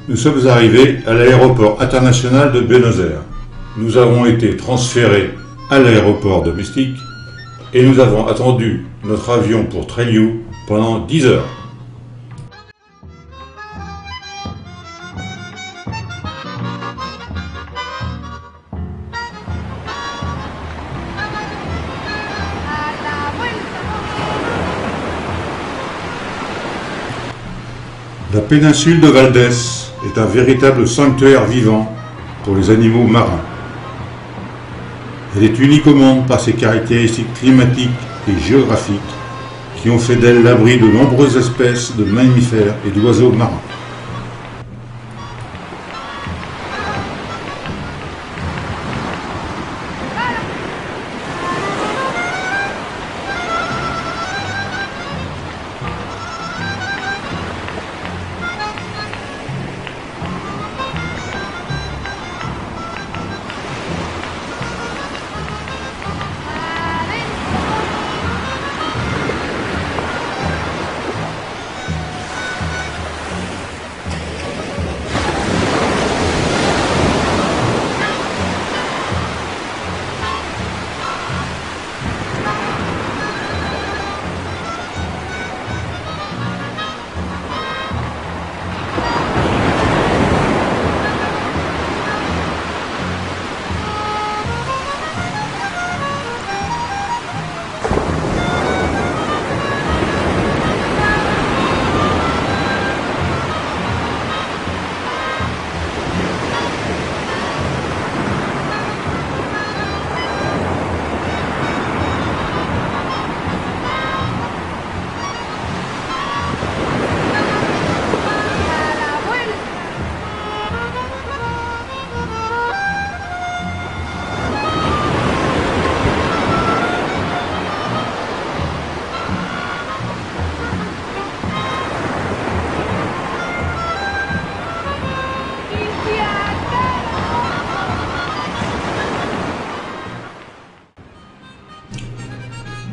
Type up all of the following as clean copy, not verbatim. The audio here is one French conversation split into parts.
Nous sommes arrivés à l'aéroport international de Buenos Aires. Nous avons été transférés à l'aéroport domestique et nous avons attendu notre avion pour Trelew pendant 10 heures. La péninsule de Valdés est un véritable sanctuaire vivant pour les animaux marins. Elle est unique au monde par ses caractéristiques climatiques et géographiques qui ont fait d'elle l'abri de nombreuses espèces de mammifères et d'oiseaux marins.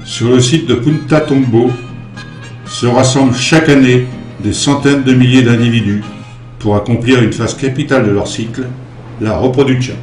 Sur le site de Punta Tombo se rassemblent chaque année des centaines de milliers d'individus pour accomplir une phase capitale de leur cycle, la reproduction.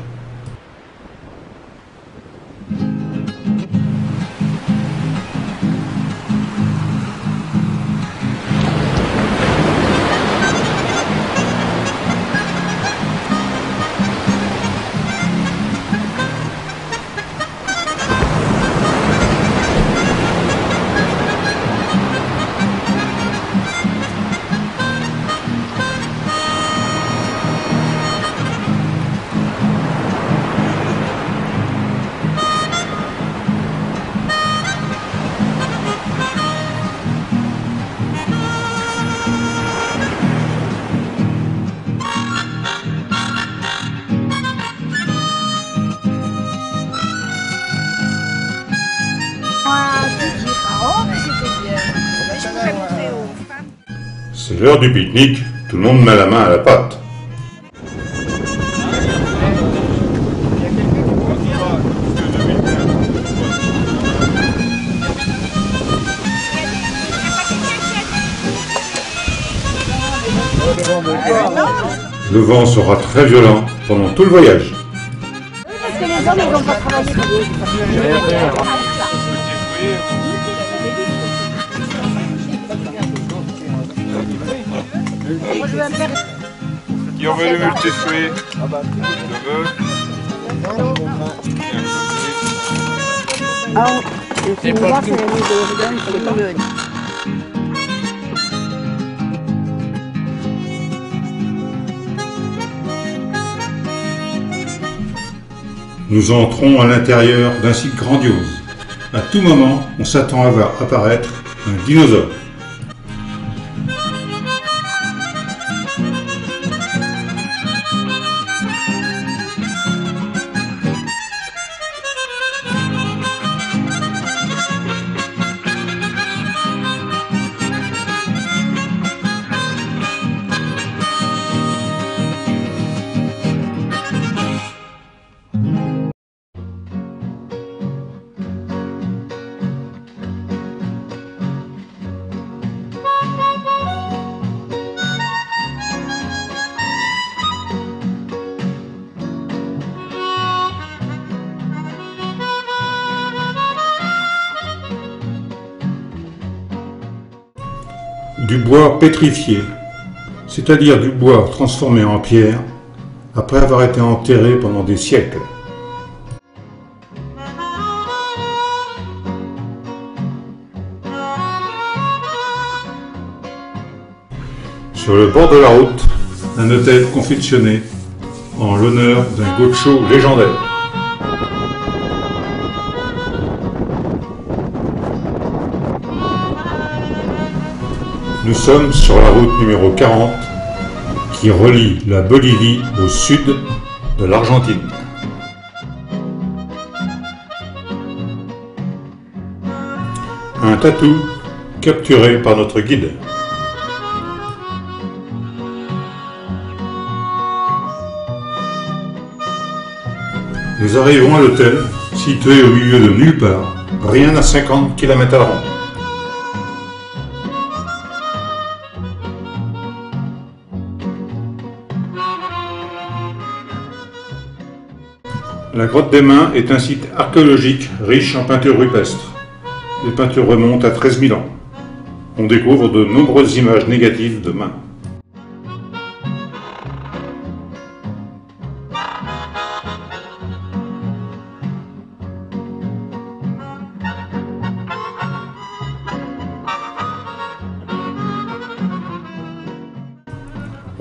C'est l'heure du pique-nique, tout le monde met la main à la pâte. Le vent sera très violent pendant tout le voyage. Parce que les hommes, ils vont pas travailler. Moi, je veux un père. Qui en veut le multifruit? Ah, le noir, c'est la nuit de l'Oregon, c'est les Cambodges. Nous entrons à l'intérieur d'un site grandiose. À tout moment, on s'attend à voir apparaître un dinosaure. du bois pétrifié, c'est-à-dire du bois transformé en pierre après avoir été enterré pendant des siècles. Sur le bord de la route, un hôtel confectionné en l'honneur d'un gaucho légendaire. Nous sommes sur la route numéro 40 qui relie la Bolivie au sud de l'Argentine. Un tatou capturé par notre guide. Nous arrivons à l'hôtel, situé au milieu de nulle part, rien à 50 km à la ronde. La grotte des Mains est un site archéologique riche en peintures rupestres. Les peintures remontent à 13 000 ans. On découvre de nombreuses images négatives de mains.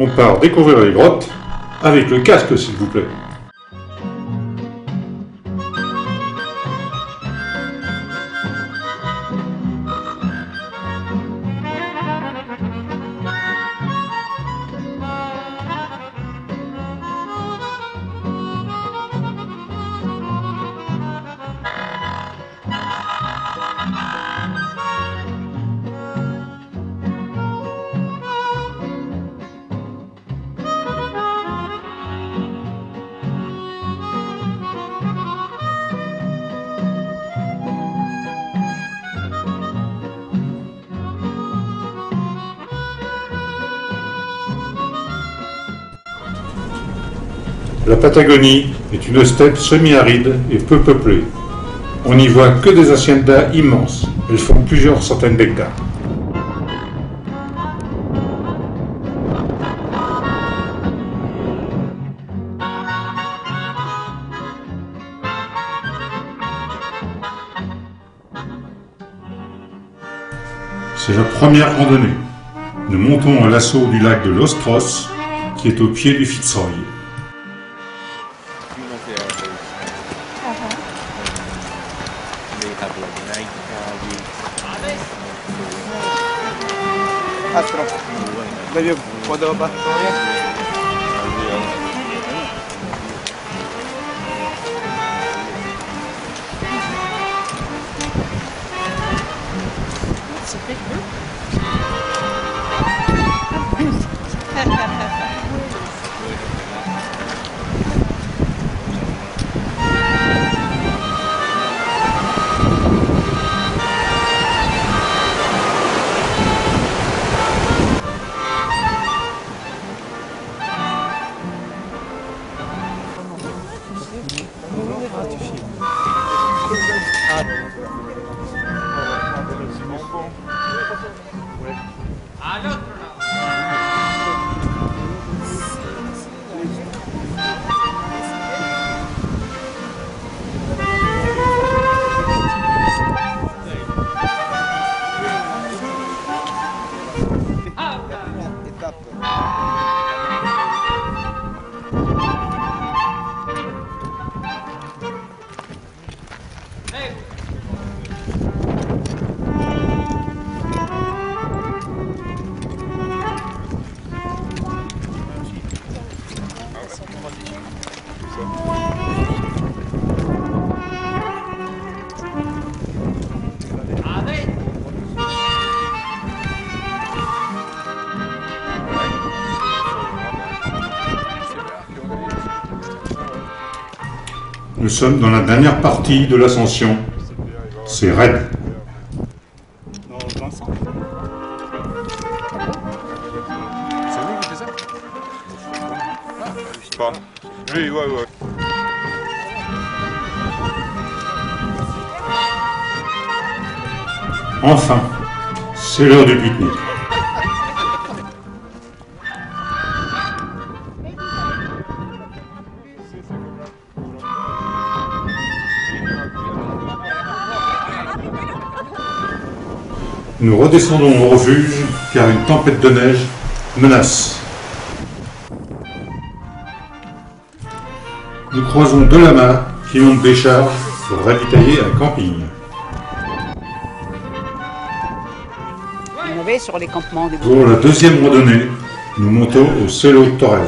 On part découvrir les grottes avec le casque, s'il vous plaît. La Patagonie est une steppe semi-aride et peu peuplée. On n'y voit que des haciendas immenses. Elles font plusieurs centaines d'hectares. C'est la première randonnée. Nous montons à l'assaut du lac de Los Tros, qui est au pied du Fitzroy. Będzie podoba sobie? Nous sommes dans la dernière partie de l'ascension. C'est raide. Non, Vincent. C'est lui qui fait ça? Je sais pas. Lui, ouais. Enfin, c'est l'heure du pique-nique. Nous redescendons au refuge car une tempête de neige menace. Nous croisons deux lamas qui montent des charges pour ravitailler un camping. On avait sur les campements des Pour la deuxième randonnée, nous montons au Cerro Torres.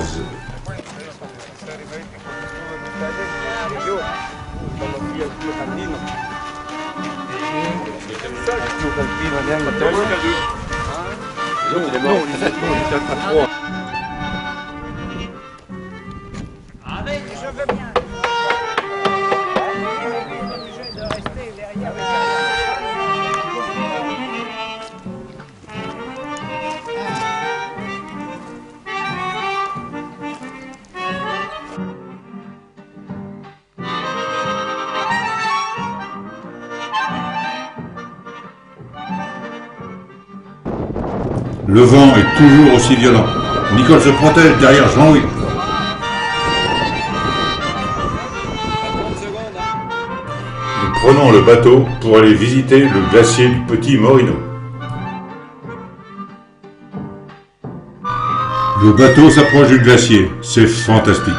Le vent est toujours aussi violent. Nicole se protège derrière Jean-Louis. Nous prenons le bateau pour aller visiter le glacier du Petit Morino. Le bateau s'approche du glacier. C'est fantastique.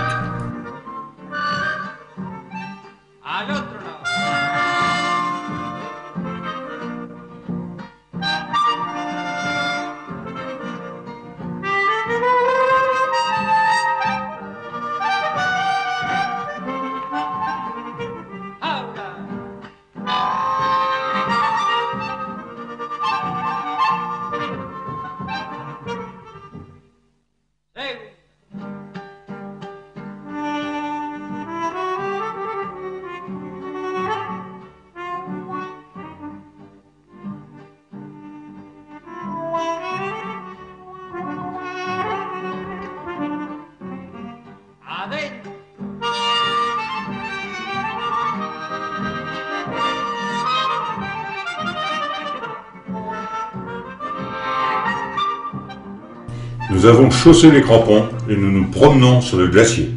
Nous avons chaussé les crampons et nous nous promenons sur le glacier.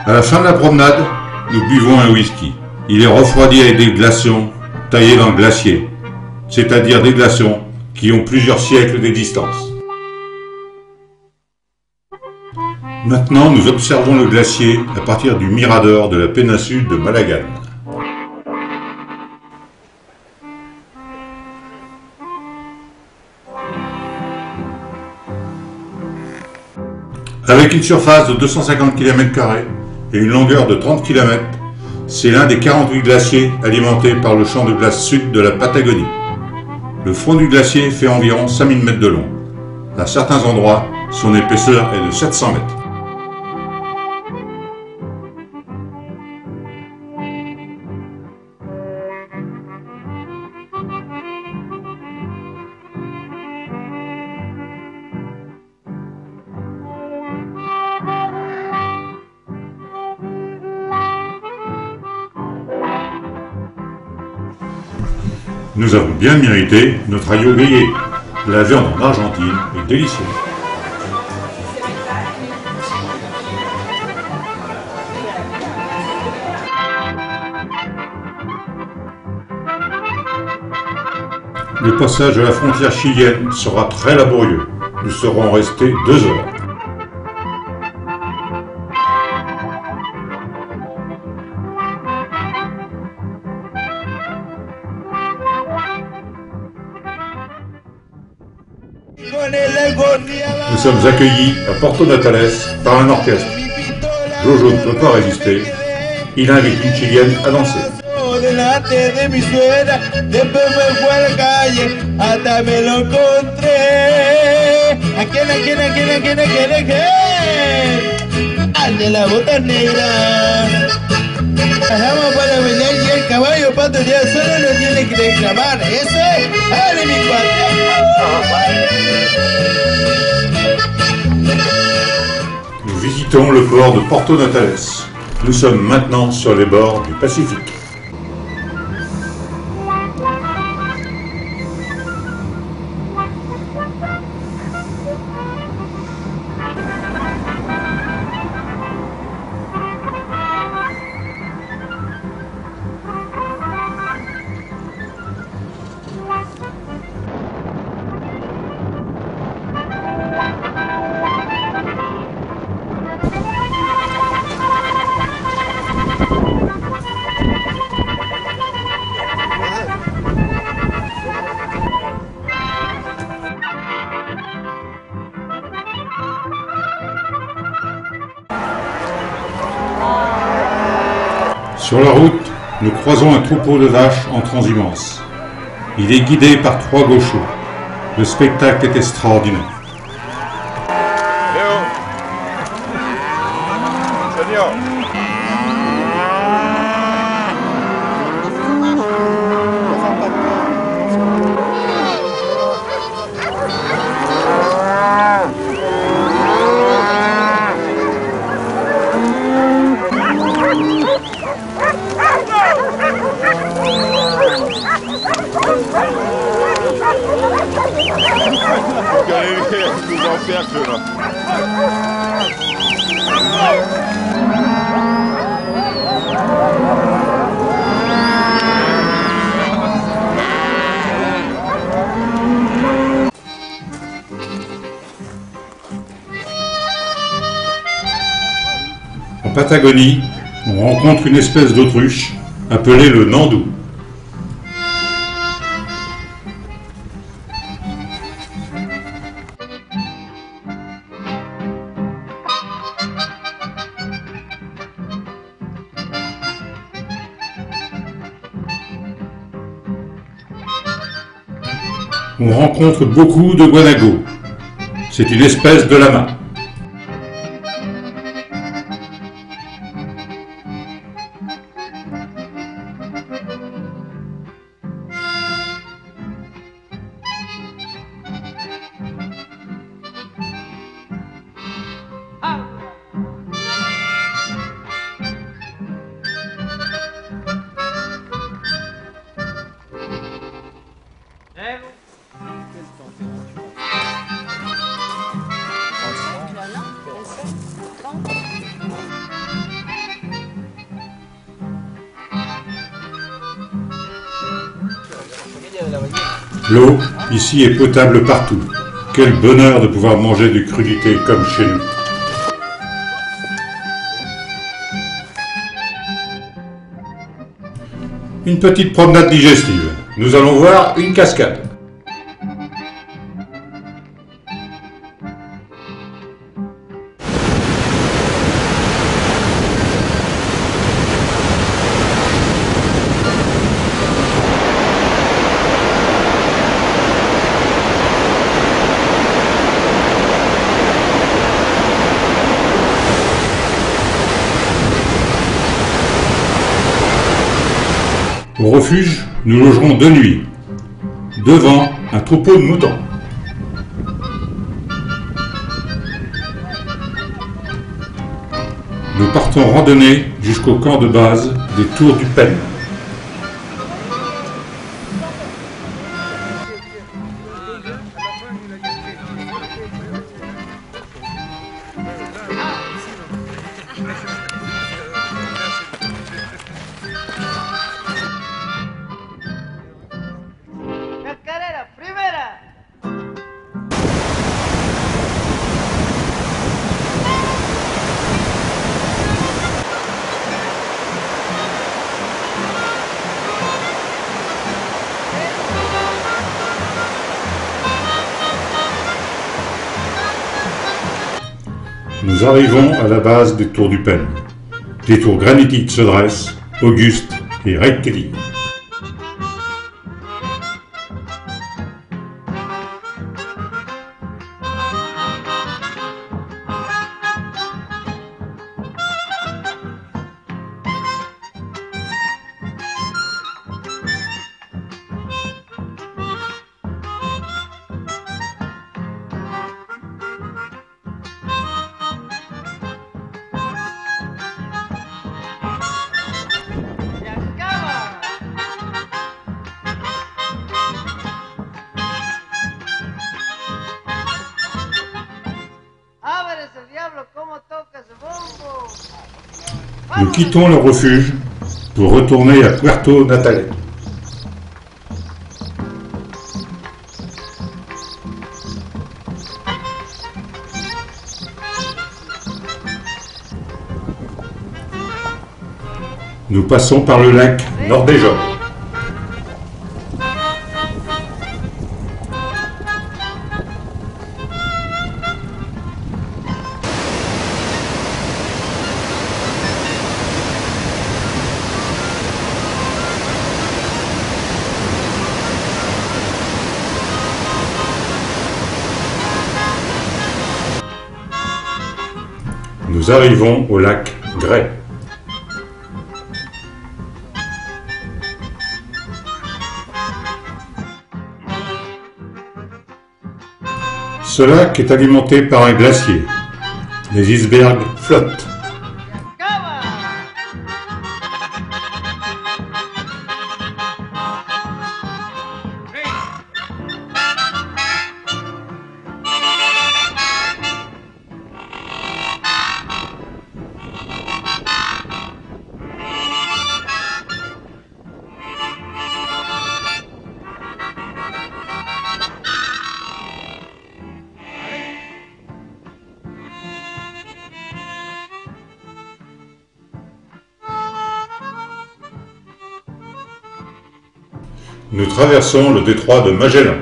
À la fin de la promenade, nous buvons un whisky. Il est refroidi avec des glaçons taillés dans le glacier, c'est-à-dire des glaçons qui ont plusieurs siècles d'existence. Maintenant, nous observons le glacier à partir du mirador de la péninsule de Malagan. Avec une surface de 250 km² et une longueur de 30 km, c'est l'un des 48 glaciers alimentés par le champ de glace sud de la Patagonie. Le front du glacier fait environ 5000 mètres de long. À certains endroits, son épaisseur est de 700 mètres. Nous avons bien mérité notre aglio grillé. La viande en Argentine est délicieuse. Le passage à la frontière chilienne sera très laborieux. Nous serons restés 2 heures. Nous sommes accueillis à Porto Natales par un orchestre. Jojo ne peut pas résister. Il invite une Chilienne à danser. delante de mi suegra, después me fue a la calle, hasta me lo encontré. ¿A quién? Al de la bota negra. Bajamos para bailar y el caballo pato ya solo lo tiene que reclamar. Eso es, ¡ale mi cuate! Nous visitons le port de Porto Natales. Nous sommes maintenant sur les bords du Pacifique. Sur la route, nous croisons un troupeau de vaches en transhumance. Il est guidé par 3 gauchos. Le spectacle est extraordinaire. Léo. Seigneur. Nous en cercle là. En Patagonie, on rencontre une espèce d'autruche appelée le nandou. On rencontre beaucoup de guanagos. C'est une espèce de lama. L'eau, ici, est potable partout. Quel bonheur de pouvoir manger des crudités comme chez nous. Une petite promenade digestive. Nous allons voir une cascade. Au refuge, nous logerons 2 nuits, devant un troupeau de moutons. Nous partons randonner jusqu'au camp de base des Tours du Pen. Nous arrivons à la base des Tours du Pen. Des tours granitiques se dressent, augustes et Red Kelly. Nous quittons le refuge pour retourner à Puerto Natales. Nous passons par le lac Nordejo. Nous arrivons au lac Grey. Ce lac est alimenté par un glacier. Les icebergs flottent. Nous traversons le détroit de Magellan.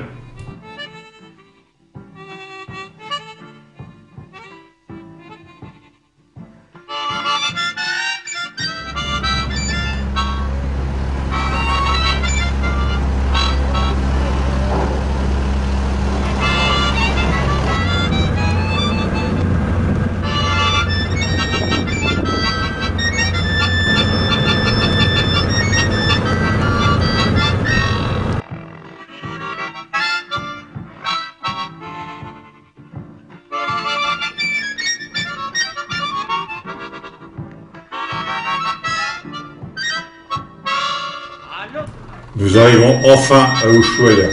Nous arrivons enfin à Ushuaia.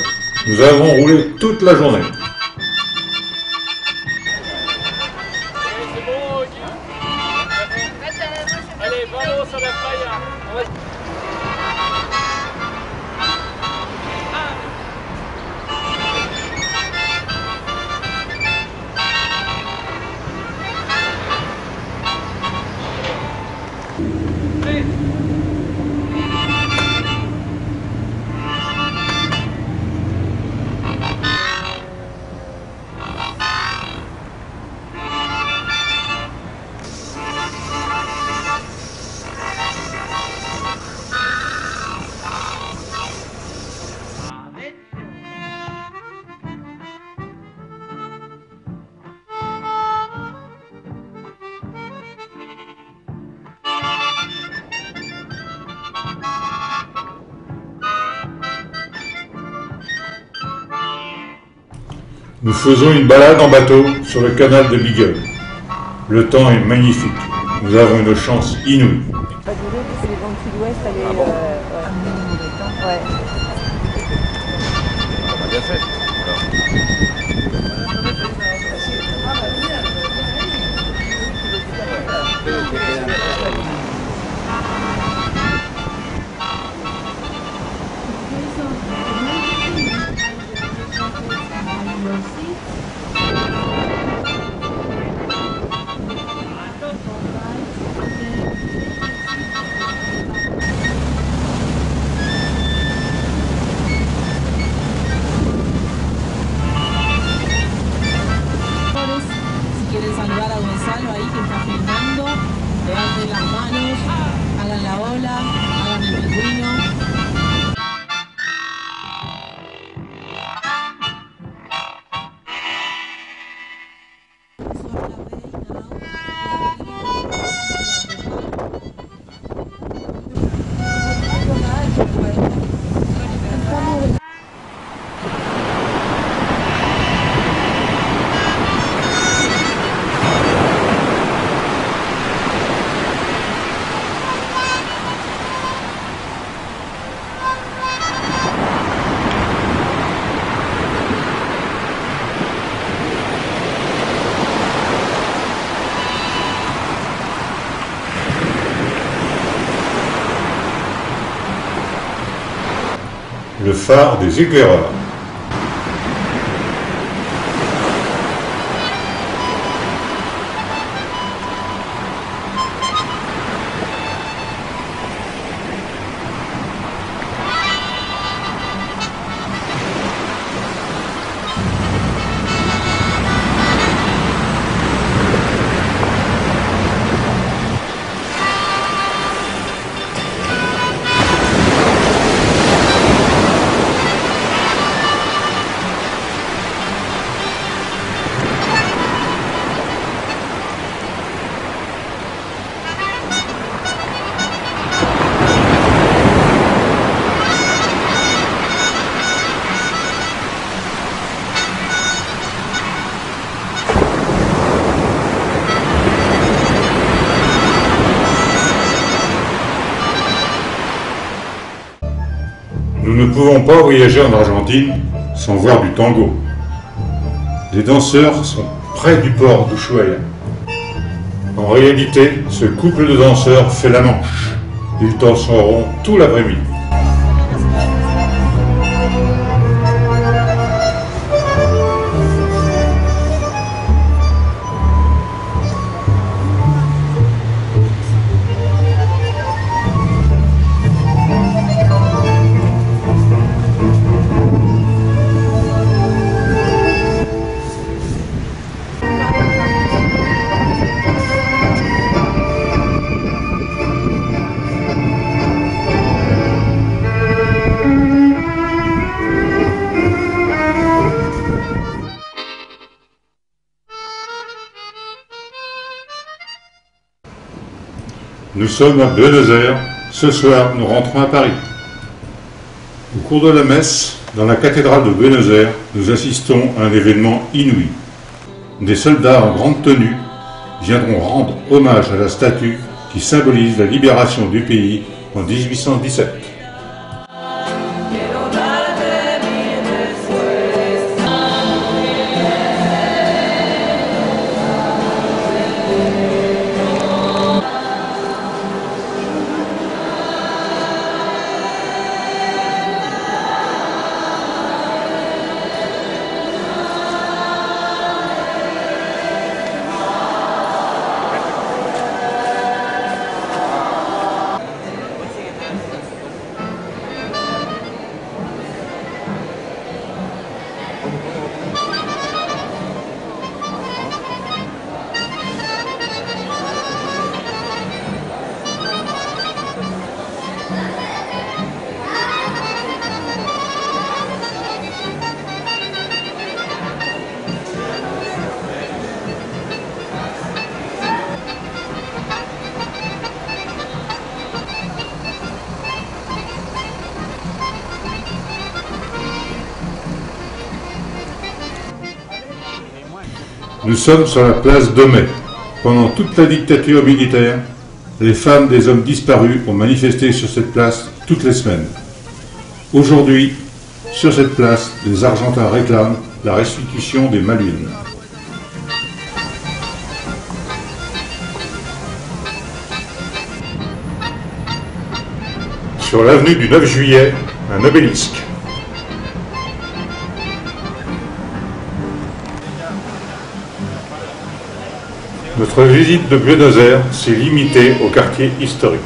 Nous avons roulé toute la journée. Nous faisons une balade en bateau sur le canal de Beagle. Le temps est magnifique. Nous avons une chance inouïe. Pas de l'autre, c'est les vents de sud-ouest, elle est... ouais. On a bien fait. phare des éclaireurs. Nous ne pouvons pas voyager en Argentine sans voir du tango. Les danseurs sont près du port d'Ushuaia. En réalité, ce couple de danseurs fait la manche. Ils danseront tout l'après-midi. Nous sommes à Buenos Aires. Ce soir, nous rentrons à Paris. Au cours de la messe, dans la cathédrale de Buenos Aires, nous assistons à un événement inouï. Des soldats en grande tenue viendront rendre hommage à la statue qui symbolise la libération du pays en 1817. Nous sommes sur la place Domey. Pendant toute la dictature militaire, les femmes des hommes disparus ont manifesté sur cette place toutes les semaines. Aujourd'hui, sur cette place, les Argentins réclament la restitution des Malvines. Sur l'avenue du 9 juillet, un obélisque. Notre visite de Buenos Aires s'est limitée au quartier historique.